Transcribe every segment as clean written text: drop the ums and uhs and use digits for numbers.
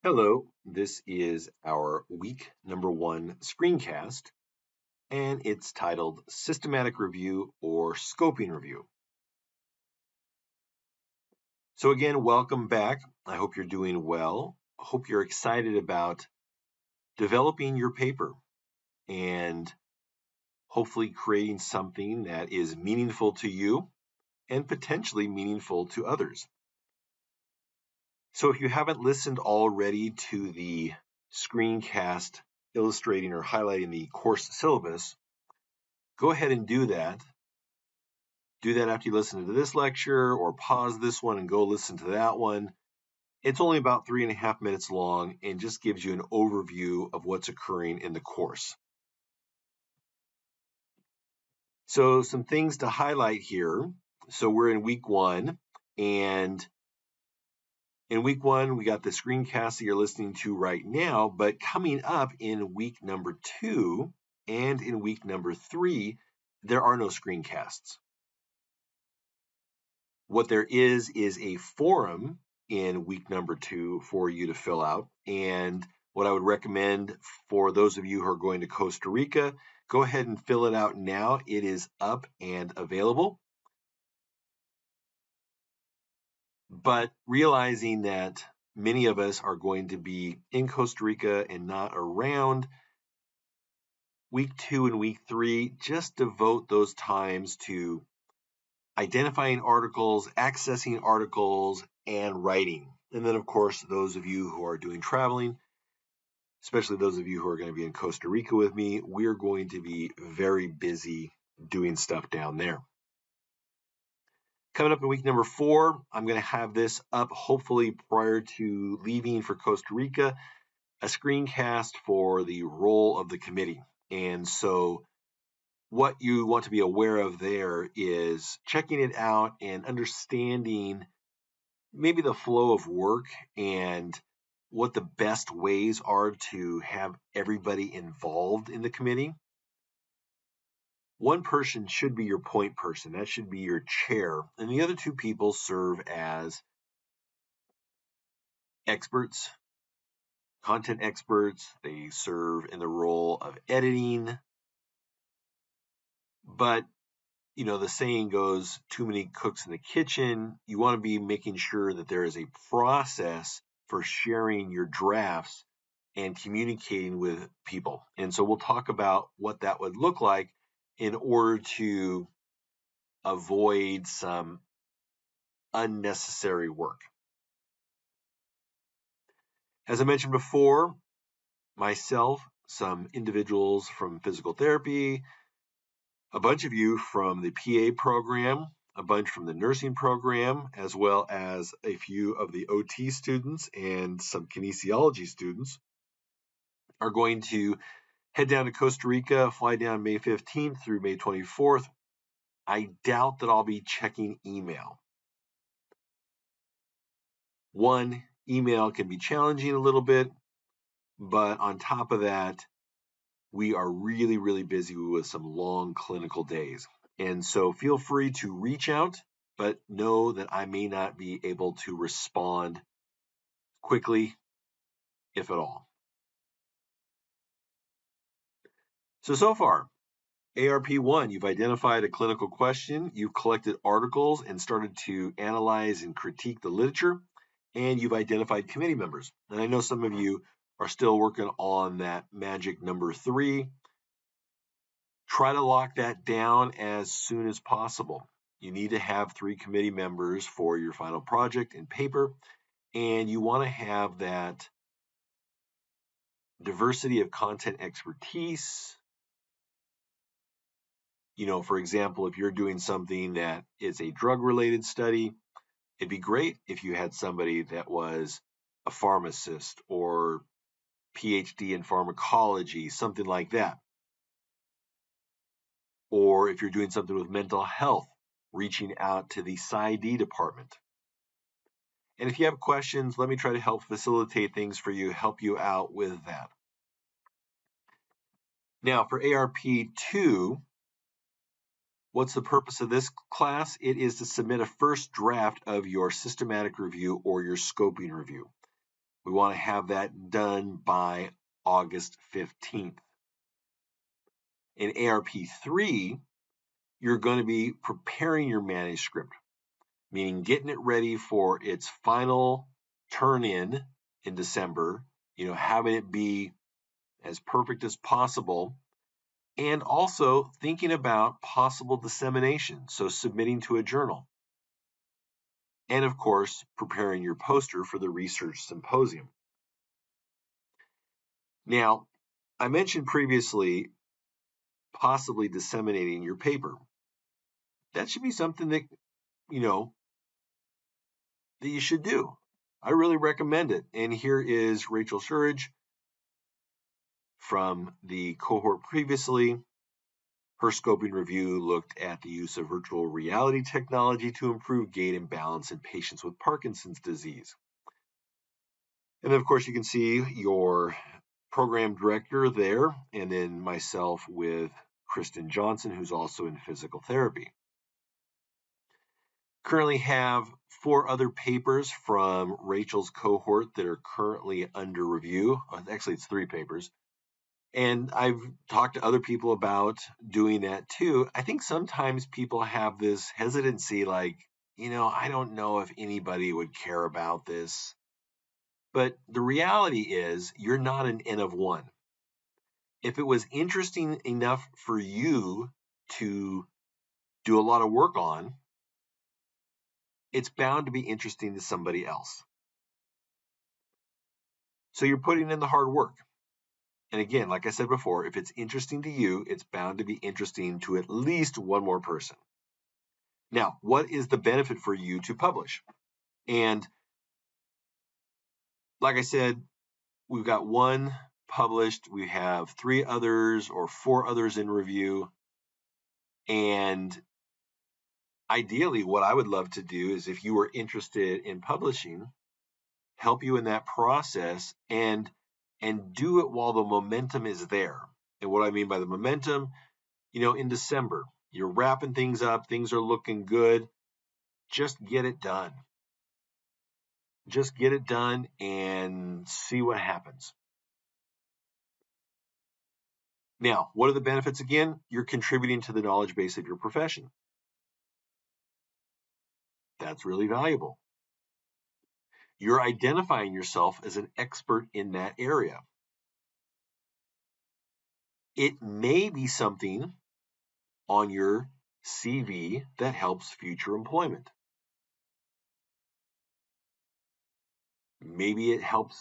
Hello, this is our week number 1 screencast, and it's titled Systematic Review or Scoping Review. So, again, welcome back. I hope you're doing well. I hope you're excited about developing your paper and hopefully creating something that is meaningful to you and potentially meaningful to others. So, if you haven't listened already to the screencast illustrating or highlighting the course syllabus, go ahead and do that. Do that after you listen to this lecture, or pause this one and go listen to that one. It's only about 3.5 minutes long and just gives you an overview of what's occurring in the course. So some things to highlight here. So we're in week 1, and in week 1, we got the screencast that you're listening to right now, but coming up in week number 2 and in week number 3, there are no screencasts. What there is a forum in week number 2 for you to fill out. And what I would recommend for those of you who are going to Costa Rica, go ahead and fill it out now. It is up and available. But realizing that many of us are going to be in Costa Rica and not around, week 2 and week 3, just devote those times to identifying articles, accessing articles, and writing. And then, of course, those of you who are doing traveling, especially those of you who are going to be in Costa Rica with me, we're going to be very busy doing stuff down there. Coming up in week number 4, I'm going to have this up hopefully prior to leaving for Costa Rica, a screencast for the role of the committee. And so what you want to be aware of there is checking it out and understanding maybe the flow of work and what the best ways are to have everybody involved in the committee. One person should be your point person. That should be your chair. And the other 2 people serve as experts, content experts. They serve in the role of editing. But the saying goes, too many cooks in the kitchen. You want to be making sure that there is a process for sharing your drafts and communicating with people. And so we'll talk about what that would look like in order to avoid some unnecessary work. As I mentioned before, myself, some individuals from physical therapy, a bunch of you from the PA program, a bunch from the nursing program, as well as a few of the OT students and some kinesiology students are going to head down to Costa Rica, fly down May 15th through May 24th. I doubt that I'll be checking email. One, email can be challenging a little bit, but on top of that, we are really, really busy with some long clinical days. And so feel free to reach out, but know that I may not be able to respond quickly, if at all. So far, ARP 1, you've identified a clinical question, you've collected articles and started to analyze and critique the literature, and you've identified committee members. And I know some of you are still working on that magic number 3. Try to lock that down as soon as possible. You need to have 3 committee members for your final project and paper, and you want to have that diversity of content expertise. For example, if you're doing something that is a drug-related study, it'd be great if you had somebody that was a pharmacist or PhD in pharmacology, something like that. Or if you're doing something with mental health, reaching out to the PsyD department. And if you have questions, let me try to help facilitate things for you, help you out with that. Now, for ARP II, what's the purpose of this class? It is to submit a first draft of your systematic review or your scoping review. We want to have that done by August 15th. In ARP III, you're going to be preparing your manuscript, meaning getting it ready for its final turn in December, having it be as perfect as possible, and also thinking about possible dissemination, so submitting to a journal. And of course, preparing your poster for the research symposium. Now, I mentioned previously possibly disseminating your paper. That should be something that, that you should do. I really recommend it. And here is Rachel Surridge from the cohort previously. Her scoping review looked at the use of virtual reality technology to improve gait and balance in patients with Parkinson's disease. And then, of course, you can see your program director there, and then myself with Kristen Johnson, who's also in physical therapy. Currently have 4 other papers from Rachel's cohort that are currently under review. Actually, it's 3 papers. And I've talked to other people about doing that too. I think sometimes people have this hesitancy, like, I don't know if anybody would care about this. But the reality is, you're not an N of 1. If it was interesting enough for you to do a lot of work on, it's bound to be interesting to somebody else. So you're putting in the hard work. And again, like I said before, if it's interesting to you, it's bound to be interesting to at least one more person. Now, what is the benefit for you to publish? And like I said, we've got 1 published. We have 3 others or 4 others in review. And ideally, what I would love to do is, if you were interested in publishing, help you in that process and do it while the momentum is there. And what I mean by the momentum, in December, you're wrapping things up, things are looking good. Just get it done. Just get it done and see what happens. Now, what are the benefits again? You're contributing to the knowledge base of your profession. That's really valuable. You're identifying yourself as an expert in that area. It may be something on your CV that helps future employment. Maybe it helps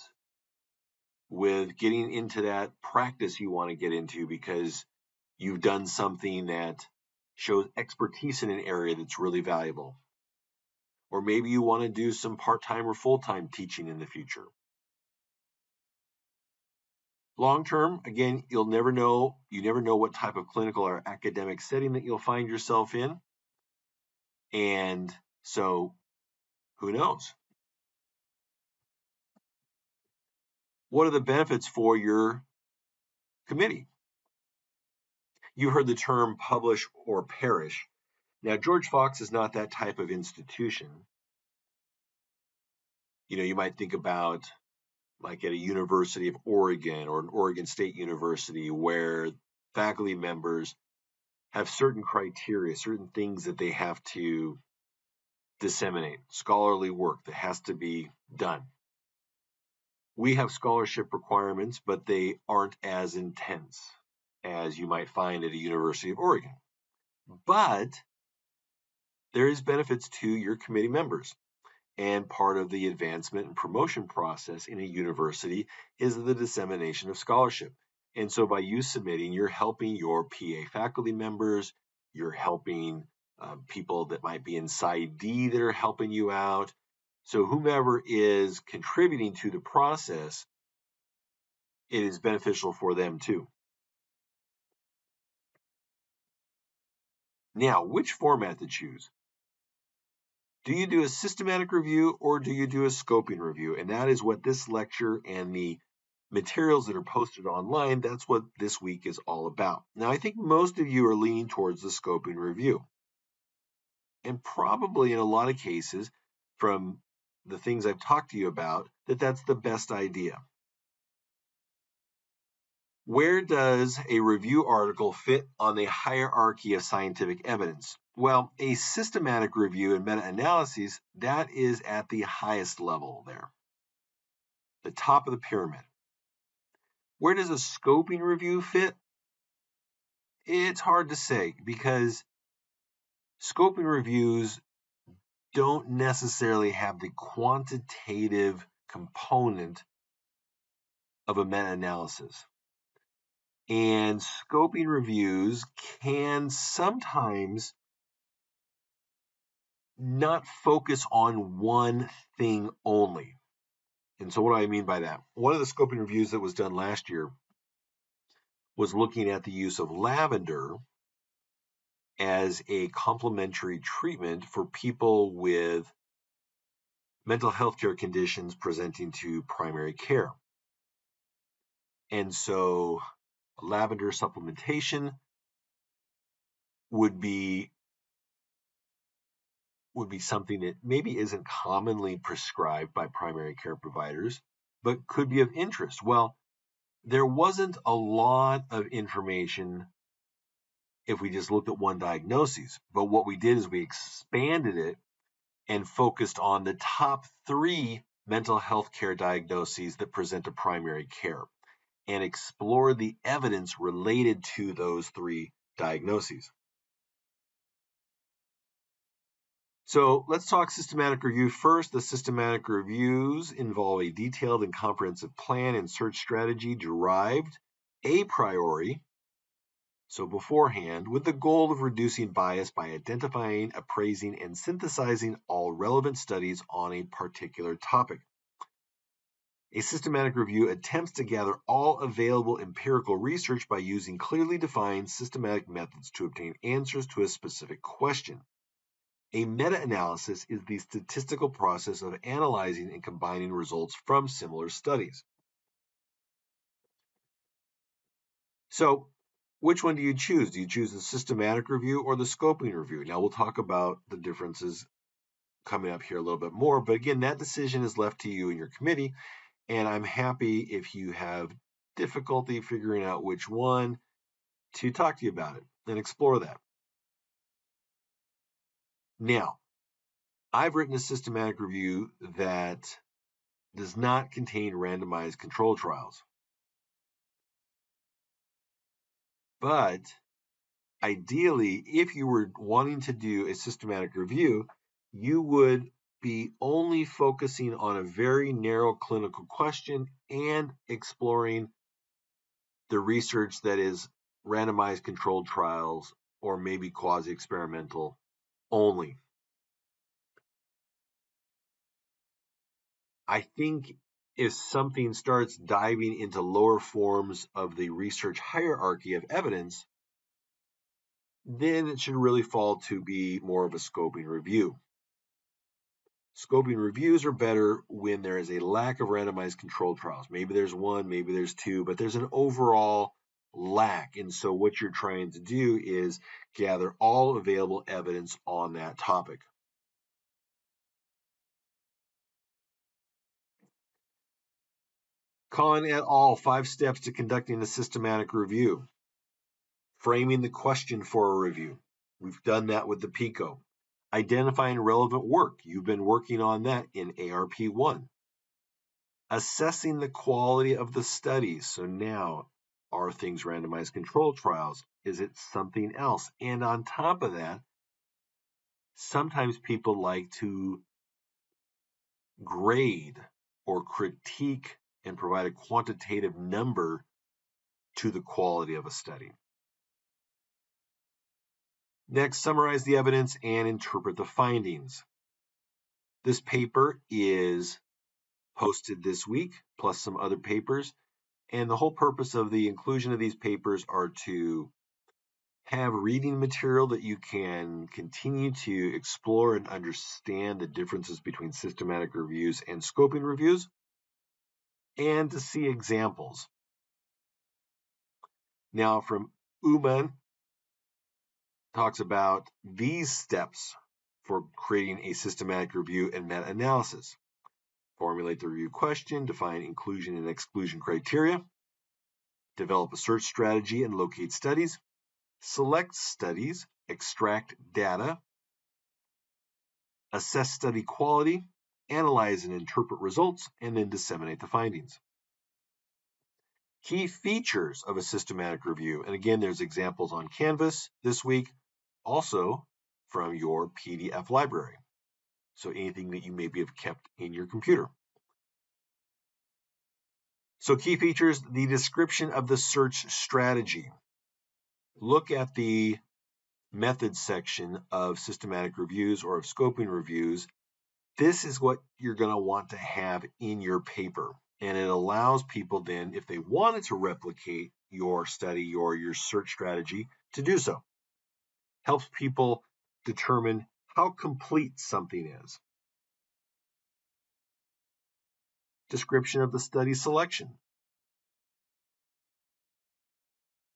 with getting into that practice you want to get into because you've done something that shows expertise in an area that's really valuable. Or maybe you want to do some part-time or full-time teaching in the future. Long term, again, you never know what type of clinical or academic setting that you'll find yourself in. And so, who knows? What are the benefits for your committee? You heard the term publish or perish. Now, George Fox is not that type of institution. You might think about like at a University of Oregon or an Oregon State University, where faculty members have certain criteria, certain things that they have to disseminate, scholarly work that has to be done. We have scholarship requirements, but they aren't as intense as you might find at a University of Oregon. But there is benefits to your committee members. And part of the advancement and promotion process in a university is the dissemination of scholarship. And so by you submitting, you're helping your PA faculty members, you're helping people that might be in PsyD that are helping you out. So whomever is contributing to the process, it is beneficial for them too. Now, which format to choose? Do you do a systematic review or do you do a scoping review? And that is what this lecture and the materials that are posted online, that's what this week is all about. Now, I think most of you are leaning towards the scoping review. And probably in a lot of cases, from the things I've talked to you about, that that's the best idea. Where does a review article fit on the hierarchy of scientific evidence? Well, a systematic review and meta-analyses, that is at the highest level there, the top of the pyramid. Where does a scoping review fit? It's hard to say because scoping reviews don't necessarily have the quantitative component of a meta-analysis. And scoping reviews can sometimes not focus on one thing only. And so what do I mean by that? One of the scoping reviews that was done last year was looking at the use of lavender as a complementary treatment for people with mental health care conditions presenting to primary care. And so lavender supplementation would be something that maybe isn't commonly prescribed by primary care providers, but could be of interest. Well, there wasn't a lot of information if we just looked at one diagnosis, but what we did is we expanded it and focused on the top 3 mental health care diagnoses that present to primary care and explored the evidence related to those 3 diagnoses. So let's talk systematic review first. The systematic reviews involve a detailed and comprehensive plan and search strategy derived a priori, so beforehand, with the goal of reducing bias by identifying, appraising, and synthesizing all relevant studies on a particular topic. A systematic review attempts to gather all available empirical research by using clearly defined systematic methods to obtain answers to a specific question. A meta-analysis is the statistical process of analyzing and combining results from similar studies. So, which one do you choose? Do you choose the systematic review or the scoping review? Now, we'll talk about the differences coming up here a little bit more, but again, that decision is left to you and your committee, and I'm happy if you have difficulty figuring out which one to talk to you about it and explore that. Now, I've written a systematic review that does not contain randomized control trials. But ideally, if you were wanting to do a systematic review, you would be only focusing on a very narrow clinical question and exploring the research that is randomized controlled trials or maybe quasi-experimental only. I think if something starts diving into lower forms of the research hierarchy of evidence, then it should really fall to be more of a scoping review. Scoping reviews are better when there is a lack of randomized controlled trials. Maybe there's 1, maybe there's 2, but there's an overall lack. And so what you're trying to do is gather all available evidence on that topic. Kahn et al., 5 steps to conducting a systematic review. Framing the question for a review. We've done that with the PICO. Identifying relevant work. You've been working on that in ARP I. Assessing the quality of the studies. So now, are things randomized controlled trials? Is it something else? And on top of that, sometimes people like to grade or critique and provide a quantitative number to the quality of a study. Next, summarize the evidence and interpret the findings. This paper is posted this week, plus some other papers. And the whole purpose of the inclusion of these papers are to have reading material that you can continue to explore and understand the differences between systematic reviews and scoping reviews, and to see examples. Now, from Uman, talks about these steps for creating a systematic review and meta-analysis. formulate the review question, define inclusion and exclusion criteria, develop a search strategy and locate studies, select studies, extract data, assess study quality, analyze and interpret results, and then disseminate the findings. Key features of a systematic review. And again, there's examples on Canvas this week, also from your PDF library. So anything that you maybe have kept in your computer. So key features, the description of the search strategy. Look at the methods section of systematic reviews or of scoping reviews. This is what you're going to want to have in your paper. And it allows people then, if they wanted to replicate your study or your search strategy, to do so. Helps people determine how complete something is. Description of the study selection.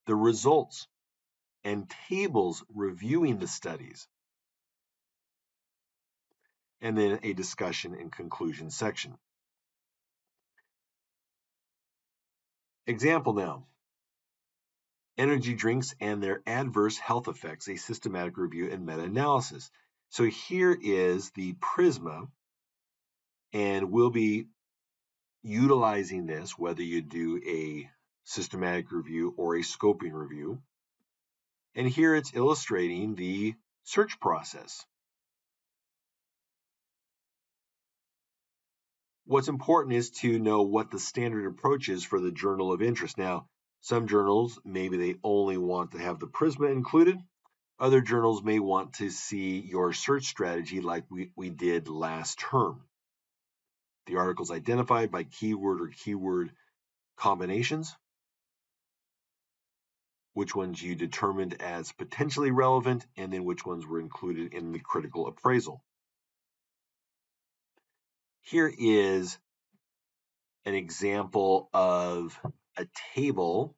The results and tables reviewing the studies. And then a discussion and conclusion section. Example now. Energy drinks and their adverse health effects, a systematic review and meta-analysis. So here is the Prisma, and we'll be utilizing this whether you do a systematic review or a scoping review. And here it's illustrating the search process. What's important is to know what the standard approach is for the journal of interest. Now, some journals, maybe they only want to have the Prisma included. Other journals may want to see your search strategy like we did last term. The articles identified by keyword or keyword combinations, which ones you determined as potentially relevant, and then which ones were included in the critical appraisal. Here is an example of a table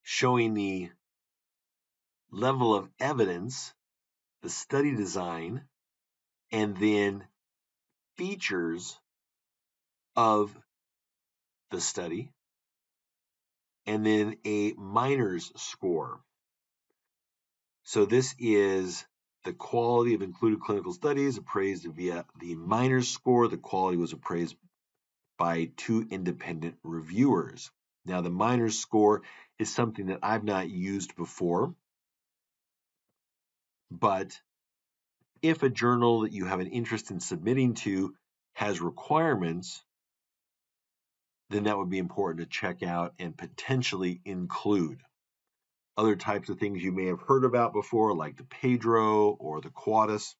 showing the level of evidence, the study design, and then features of the study, and then a minors score. So this is the quality of included clinical studies appraised via the minors score. The quality was appraised by 2 independent reviewers. Now, the minors score is something that I've not used before, but if a journal that you have an interest in submitting to has requirements, then that would be important to check out and potentially include. Other types of things you may have heard about before, like the Pedro or the Quadus.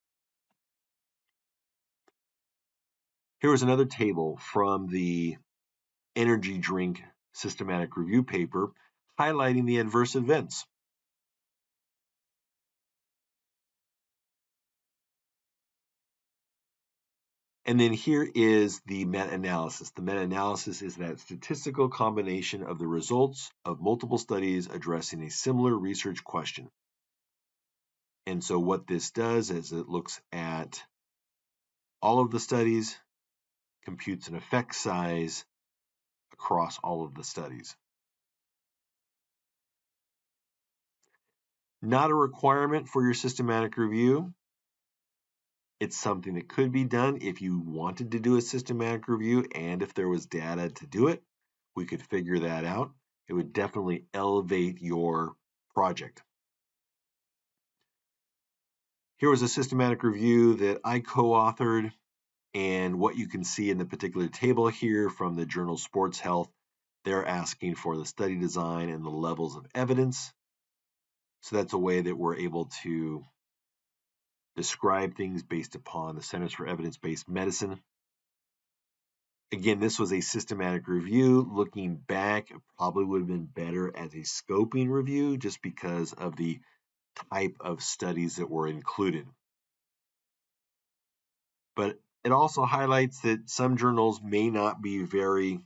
Here was another table from the energy drink systematic review paper highlighting the adverse events. And then here is the meta-analysis. The meta-analysis is that statistical combination of the results of multiple studies addressing a similar research question. And so what this does is it looks at all of the studies, computes an effect size across all of the studies. Not a requirement for your systematic review. It's something that could be done if you wanted to do a systematic review and if there was data to do it, we could figure that out. It would definitely elevate your project. Here was a systematic review that I co-authored, and what you can see in the particular table here from the journal Sports Health, they're asking for the study design and the levels of evidence. So that's a way that we're able to describe things based upon the Centers for Evidence-Based Medicine. Again, this was a systematic review. Looking back, it probably would have been better as a scoping review just because of the type of studies that were included. But it also highlights that some journals may not be very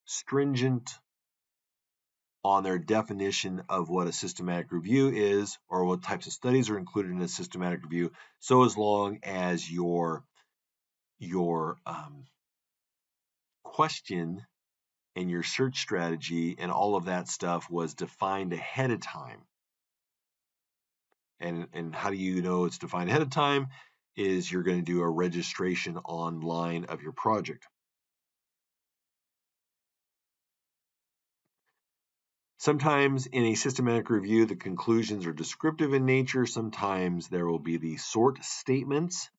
stringent on their definition of what a systematic review is or what types of studies are included in a systematic review. So as long as your question and your search strategy and all of that stuff was defined ahead of time. And how do you know it's defined ahead of time? Is you're going to do a registration online of your project. Sometimes in a systematic review, the conclusions are descriptive in nature. Sometimes there will be the sort statements.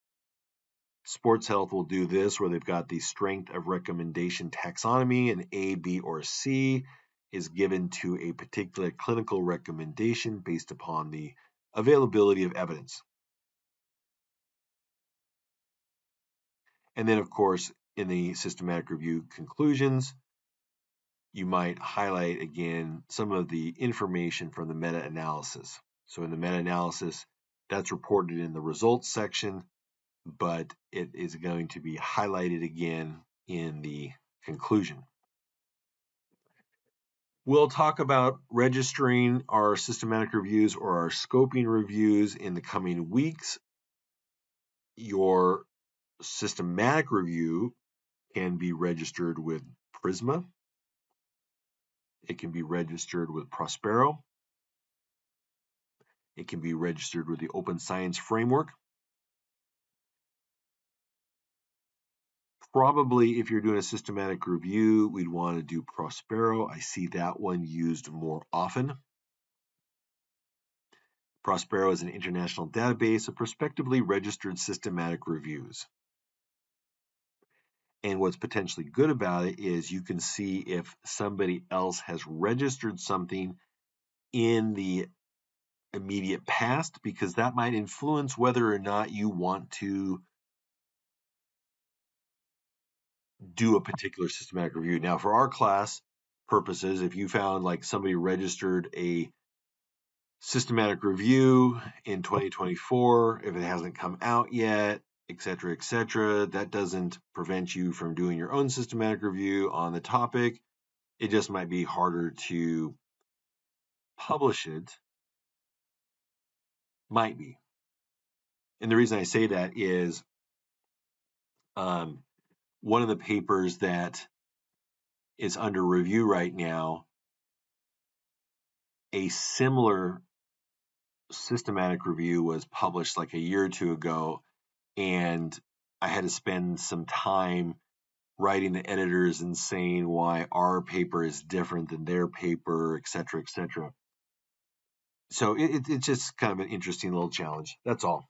Sports Health will do this, where they've got the strength of recommendation taxonomy, and A, B, or C is given to a particular clinical recommendation based upon the availability of evidence. And then, of course, in the systematic review conclusions, you might highlight again some of the information from the meta-analysis. So in the meta-analysis, that's reported in the results section, but it is going to be highlighted again in the conclusion. We'll talk about registering our systematic reviews or our scoping reviews in the coming weeks. Your systematic review can be registered with Prisma. It can be registered with Prospero. It can be registered with the Open Science Framework. Probably if you're doing a systematic review, we'd want to do Prospero. I see that one used more often. Prospero is an international database of prospectively registered systematic reviews. And what's potentially good about it is you can see if somebody else has registered something in the immediate past, because that might influence whether or not you want to do a particular systematic review. Now, for our class purposes, if you found like somebody registered a systematic review in 2024, if it hasn't come out yet, etc., that doesn't prevent you from doing your own systematic review on the topic. It just might be harder to publish it. Might be. And the reason I say that is one of the papers that is under review right now, a similar systematic review was published like a year or two ago, and I had to spend some time writing the editors and saying why our paper is different than their paper, etc. So it's just kind of an interesting little challenge. That's all.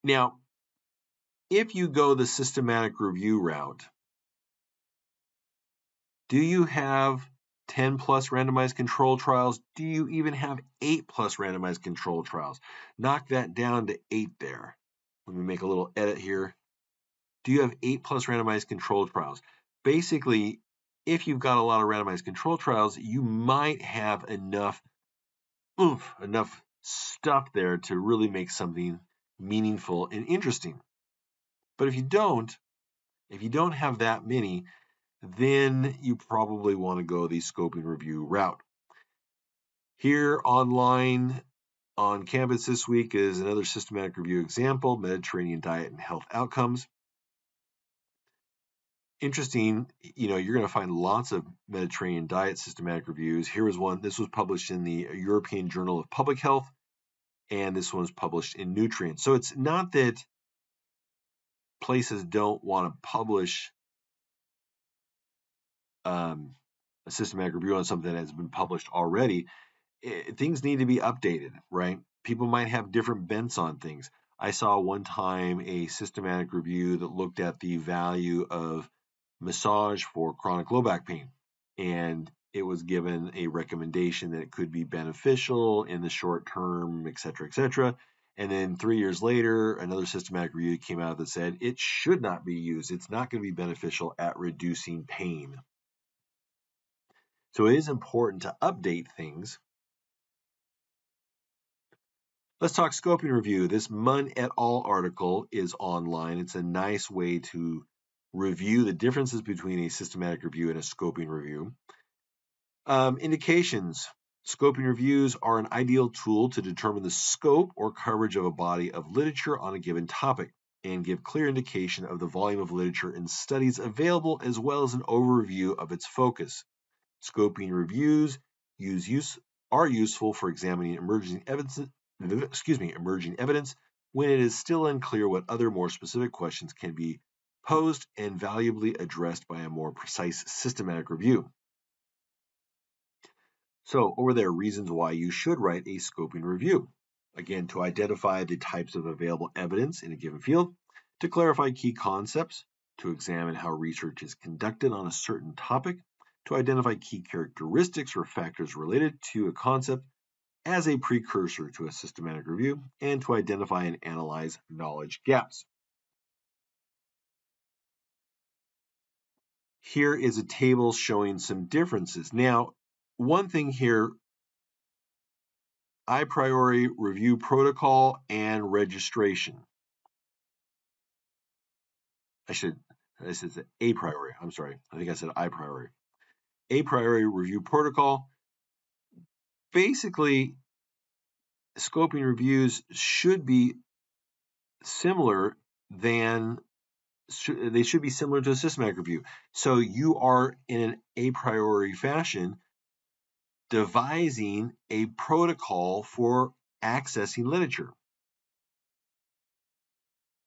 Now, if you go the systematic review route, do you have 10 plus randomized control trials? Do you even have 8 plus randomized control trials? Knock that down to 8 there. Let me make a little edit here. Do you have 8 plus randomized control trials? Basically, if you've got a lot of randomized control trials, you might have enough stuff there to really make something meaningful and interesting. But if you don't have that many, then you probably want to go the scoping review route. Here online on campus this week is another systematic review example, Mediterranean diet and health outcomes. Interesting, you're going to find lots of Mediterranean diet systematic reviews. Here is one. This was published in the European Journal of Public Health, and this one was published in Nutrients. So it's not that places don't want to publish a systematic review on something that has been published already. Things need to be updated, right? People might have different bents on things. I saw one time a systematic review that looked at the value of massage for chronic low back pain, and it was given a recommendation that it could be beneficial in the short term, etc. And then 3 years later, another systematic review came out that said it should not be used. It's not going to be beneficial at reducing pain. So it is important to update things. Let's talk scoping review. This Munn et al. Article is online. It's a nice way to review the differences between a systematic review and a scoping review. Indications. Scoping reviews are an ideal tool to determine the scope or coverage of a body of literature on a given topic and give clear indication of the volume of literature and studies available as well as an overview of its focus. Scoping reviews are useful for examining emerging evidence when it is still unclear what other more specific questions can be posed and valuably addressed by a more precise systematic review. So, over there, reasons why you should write a scoping review. Again, to identify the types of available evidence in a given field, to clarify key concepts, to examine how research is conducted on a certain topic, to identify key characteristics or factors related to a concept as a precursor to a systematic review, and to identify and analyze knowledge gaps. Here is a table showing some differences. Now, one thing here, a priori review protocol and registration. I said a priori. I'm sorry. I think I said a priori. A priori review protocol. Basically, scoping reviews should be similar they should be similar to a systematic review. So you are in an a priori fashion devising a protocol for accessing literature.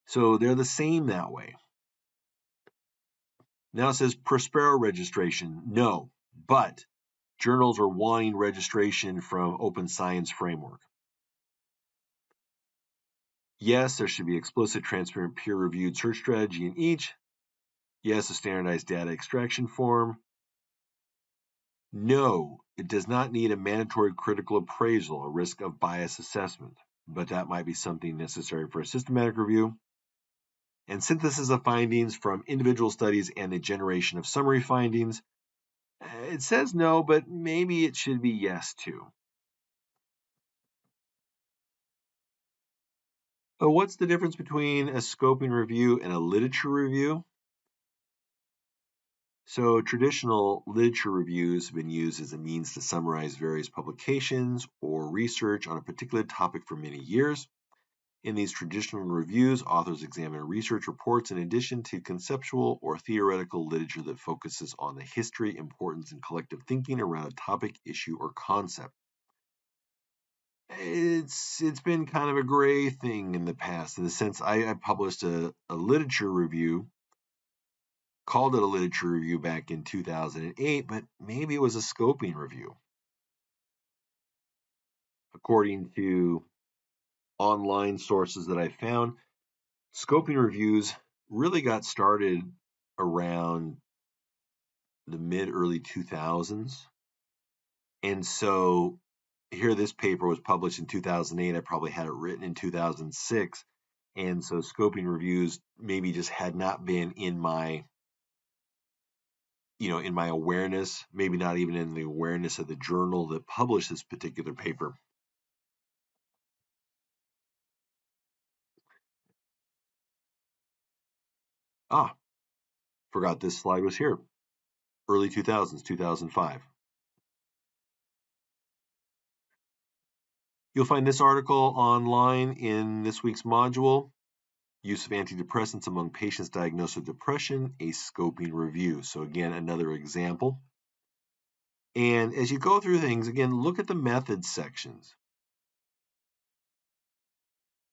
So they're the same that way. Now it says Prospero registration. No, but journals are wanting registration from Open Science Framework. Yes, there should be explicit, transparent, peer-reviewed search strategy in each. Yes, a standardized data extraction form. No, it does not need a mandatory critical appraisal, a risk of bias assessment, but that might be something necessary for a systematic review. And synthesis of findings from individual studies and the generation of summary findings. It says no, but maybe it should be yes too. But what's the difference between a scoping review and a literature review? So traditional literature reviews have been used as a means to summarize various publications or research on a particular topic for many years. In these traditional reviews, authors examine research reports in addition to conceptual or theoretical literature that focuses on the history, importance, and collective thinking around a topic, issue, or concept. It's been kind of a gray thing in the past, in the sense I published a literature review, called it a literature review back in 2008, but maybe it was a scoping review. According to online sources that I found, scoping reviews really got started around the mid-early 2000s. And so here this paper was published in 2008. I probably had it written in 2006. And so scoping reviews maybe just had not been in my awareness, maybe not even in the awareness of the journal that published this particular paper. Forgot this slide was here. Early 2000s, 2005. You'll find this article online in this week's module, Use of Antidepressants Among Patients Diagnosed with Depression, a Scoping Review. So again, another example. And as you go through things, again, look at the methods sections.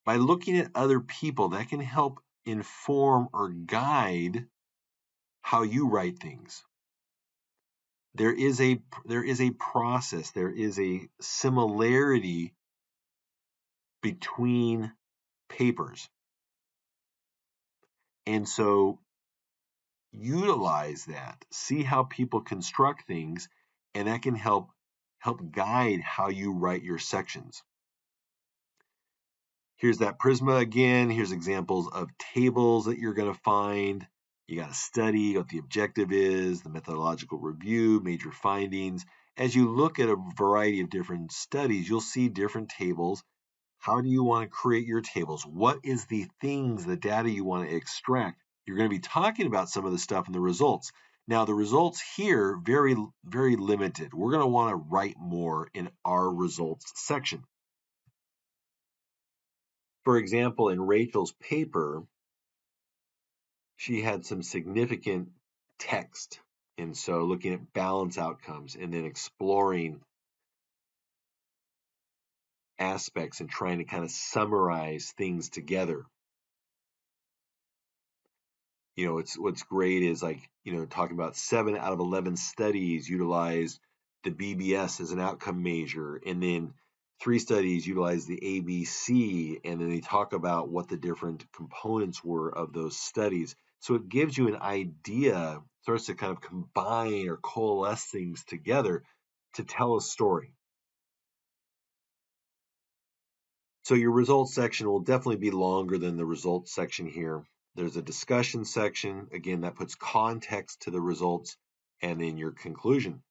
By looking at other people, that can help inform or guide how you write things. There is a process, there is a similarity between papers. And so utilize that. See how people construct things, and that can help guide how you write your sections. Here's that Prisma again. Here's examples of tables that you're going to find. You got to study what the objective is, the methodological review, major findings. As you look at a variety of different studies, you'll see different tables. How do you want to create your tables? What is the data you want to extract? You're going to be talking about some of the stuff in the results. Now the results here, very, very limited. We're going to want to write more in our results section. For example, in Rachel's paper, she had some significant text. And so looking at balance outcomes and then exploring aspects and trying to kind of summarize things together. What's great is talking about 7 out of 11 studies utilized the BBS as an outcome measure, and then 3 studies utilized the ABC, and then they talk about what the different components were of those studies. So it gives you an idea, starts to kind of combine or coalesce things together to tell a story. So your results section will definitely be longer than the results section here. There's a discussion section. Again, that puts context to the results, and then your conclusion.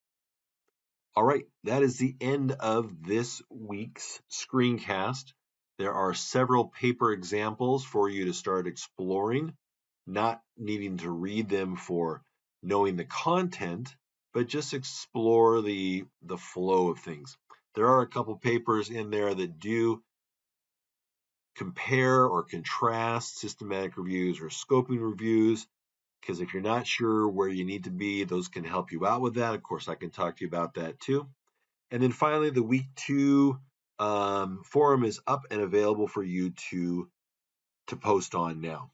All right, that is the end of this week's screencast. There are several paper examples for you to start exploring, not needing to read them for knowing the content, but just explore the flow of things. There are a couple papers in there that do compare or contrast systematic reviews or scoping reviews, because if you're not sure where you need to be, those can help you out with that. Of course, I can talk to you about that too. And then finally, the week 2 forum is up and available for you to post on now.